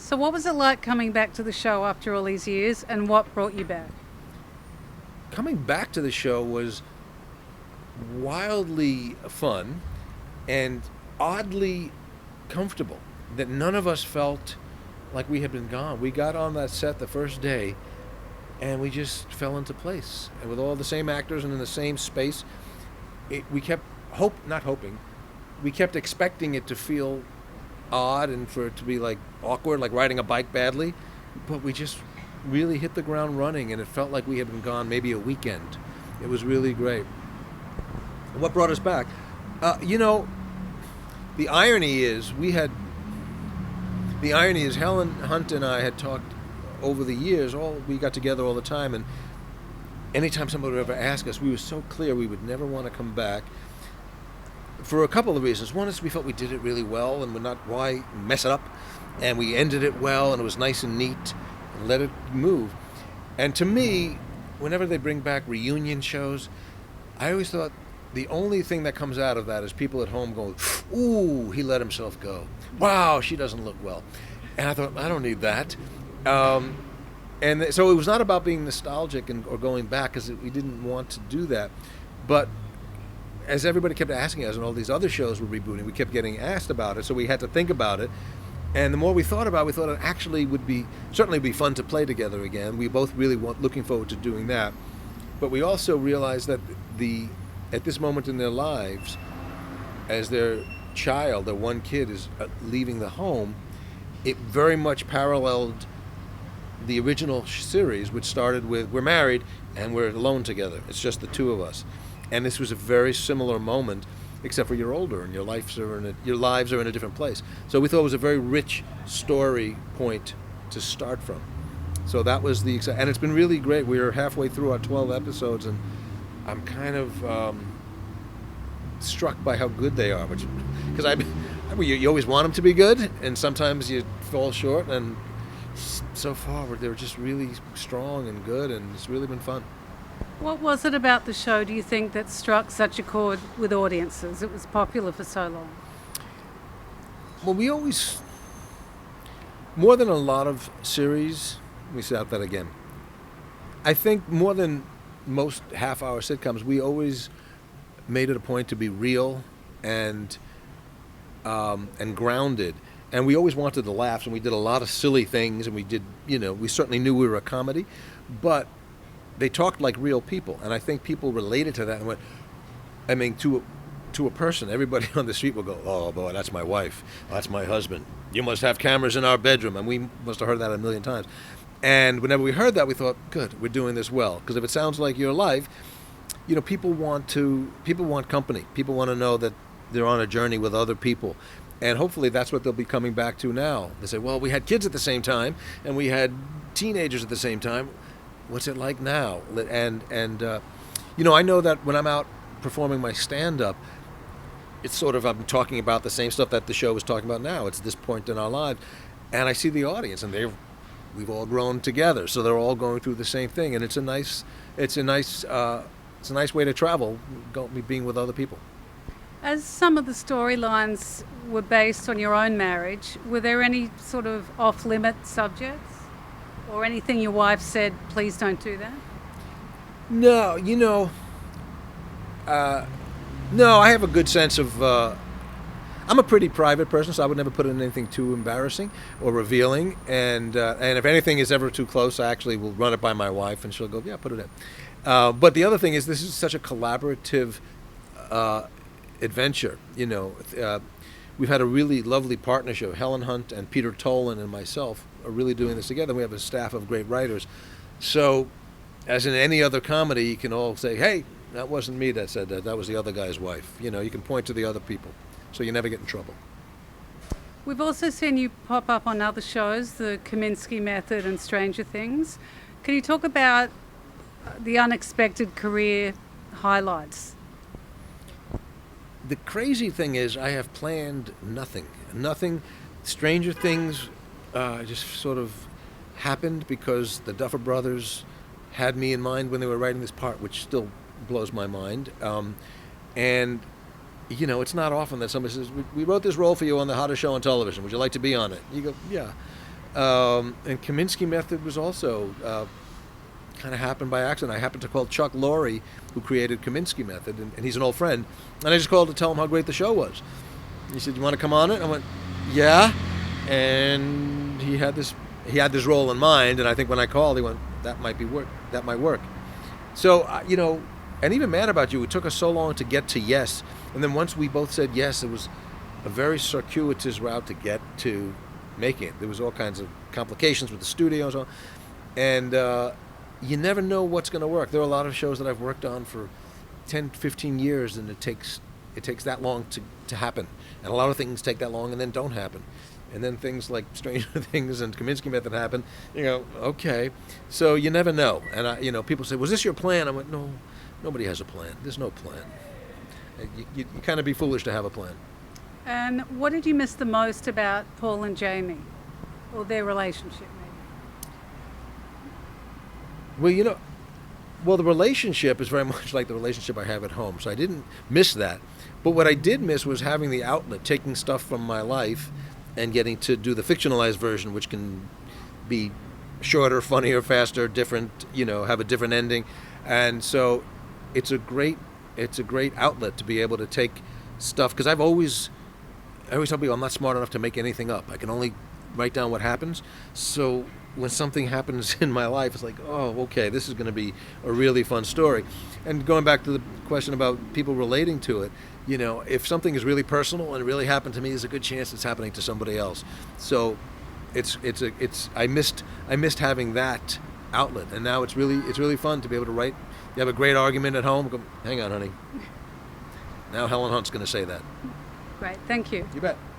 So what was it like coming back to the show after all these years, and what brought you back? Coming back to the show was wildly fun and oddly comfortable, that none of us felt like we had been gone. We got on that set the first day and we just fell into place. And with all the same actors and in the same space, we kept not hoping, we kept expecting it to feel odd and for it to be like awkward, like riding a bike badly, but we just really hit the ground running and it felt like we had been gone maybe a weekend. It was really great. What brought us back? The irony is Helen Hunt and I had talked over the years. We got together all the time, and anytime somebody would ever ask us, we were so clear we would never want to come back for a couple of reasons. One is we felt we did it really well, and why mess it up? And we ended it well, and it was nice and neat, and let it move. And to me, whenever they bring back reunion shows, I always thought the only thing that comes out of that is people at home going, "Ooh, he let himself go. Wow, she doesn't look well." And I thought, I don't need that. So it was not about being nostalgic or going back, because we didn't want to do that. But as everybody kept asking us, and all these other shows were rebooting, we kept getting asked about it, so we had to think about it. And the more we thought about it, we thought it actually would certainly be fun to play together again. We both really looking forward to doing that. But we also realized that at this moment in their lives, as their one kid is leaving the home, it very much paralleled the original series, which started with we're married and we're alone together. It's just the two of us. And this was a very similar moment, except for you're older and your lives are in a different place. So we thought it was a very rich story point to start from. So that was and it's been really great. We are halfway through our 12 episodes, and I'm kind of struck by how good they are, because you always want them to be good, and sometimes you fall short, and so far they're just really strong and good, and it's really been fun. What was it about the show, do you think, that struck such a chord with audiences? It was popular for so long. Well, we always, more than a lot of series, let me say that again. I think more than most half-hour sitcoms, we always made it a point to be real and grounded. And we always wanted the laughs, and we did a lot of silly things, and we certainly knew we were a comedy, but they talked like real people, and I think people related to that and went, to a person, everybody on the street will go, "Oh boy, that's my wife, that's my husband. You must have cameras in our bedroom," and we must have heard that a million times. And whenever we heard that, we thought, good, we're doing this well, because if it sounds like your life, people want company. People want to know that they're on a journey with other people. And hopefully that's what they'll be coming back to now. They say, well, we had kids at the same time, and we had teenagers at the same time. What's it like now? And I know that when I'm out performing my stand-up, it's sort of, I'm talking about the same stuff that the show is talking about now. It's this point in our lives. And I see the audience, and we've all grown together, so they're all going through the same thing. And it's a nice way to travel, being with other people. As some of the storylines were based on your own marriage, were there any sort of off-limit subjects? Or anything your wife said, please don't do that? No, no, I have a good sense of, I'm a pretty private person, so I would never put in anything too embarrassing or revealing. And if anything is ever too close, I actually will run it by my wife, and she'll go, yeah, put it in. But the other thing is, this is such a collaborative adventure. We've had a really lovely partnership. Helen Hunt and Peter Tolan and myself are really doing this together. We have a staff of great writers. So, as in any other comedy, you can all say, hey, that wasn't me that said that. That was the other guy's wife. You can point to the other people, so you never get in trouble. We've also seen you pop up on other shows, the Kaminsky Method and Stranger Things. Can you talk about the unexpected career highlights? The crazy thing is, I have planned nothing. Stranger Things just sort of happened because the Duffer Brothers had me in mind when they were writing this part, which still blows my mind. And it's not often that somebody says, we wrote this role for you on the hottest show on television. Would you like to be on it? You go, yeah. And Kaminsky Method was also kind of happened by accident. I happened to call Chuck Lorre, who created Kaminsky Method, and he's an old friend, and I just called to tell him how great the show was. He said, "You want to come on it?" I went, "Yeah." And he had this role in mind, and I think when I called, he went, "That might work." So and even Mad About You, it took us so long to get to yes, and then once we both said yes, it was a very circuitous route to get to making it. There was all kinds of complications with the studio and so on. And you never know what's going to work. There are a lot of shows that I've worked on for 10, 15 years, and it takes that long to happen. And a lot of things take that long and then don't happen. And then things like Stranger Things and Kaminsky Method happen. You go, okay. So you never know. And people say, "Was this your plan?" I went, "No, nobody has a plan. There's no plan. You kind of be foolish to have a plan." And what did you miss the most about Paul and Jamie, or their relationship, maybe? Well, the relationship is very much like the relationship I have at home, so I didn't miss that. But what I did miss was having the outlet, taking stuff from my life and getting to do the fictionalized version, which can be shorter, funnier, faster, different, have a different ending. And so it's a great outlet to be able to take stuff, because I always tell people I'm not smart enough to make anything up. I can only write down what happens. So when something happens in my life, it's like, oh, okay, this is going to be a really fun story. And going back to the question about people relating to it, if something is really personal and it really happened to me, there's a good chance it's happening to somebody else. So I missed having that outlet, and now it's really fun to be able to write. You have a great argument at home. Go, hang on, honey. Now Helen Hunt's going to say that. Great, thank you. You bet.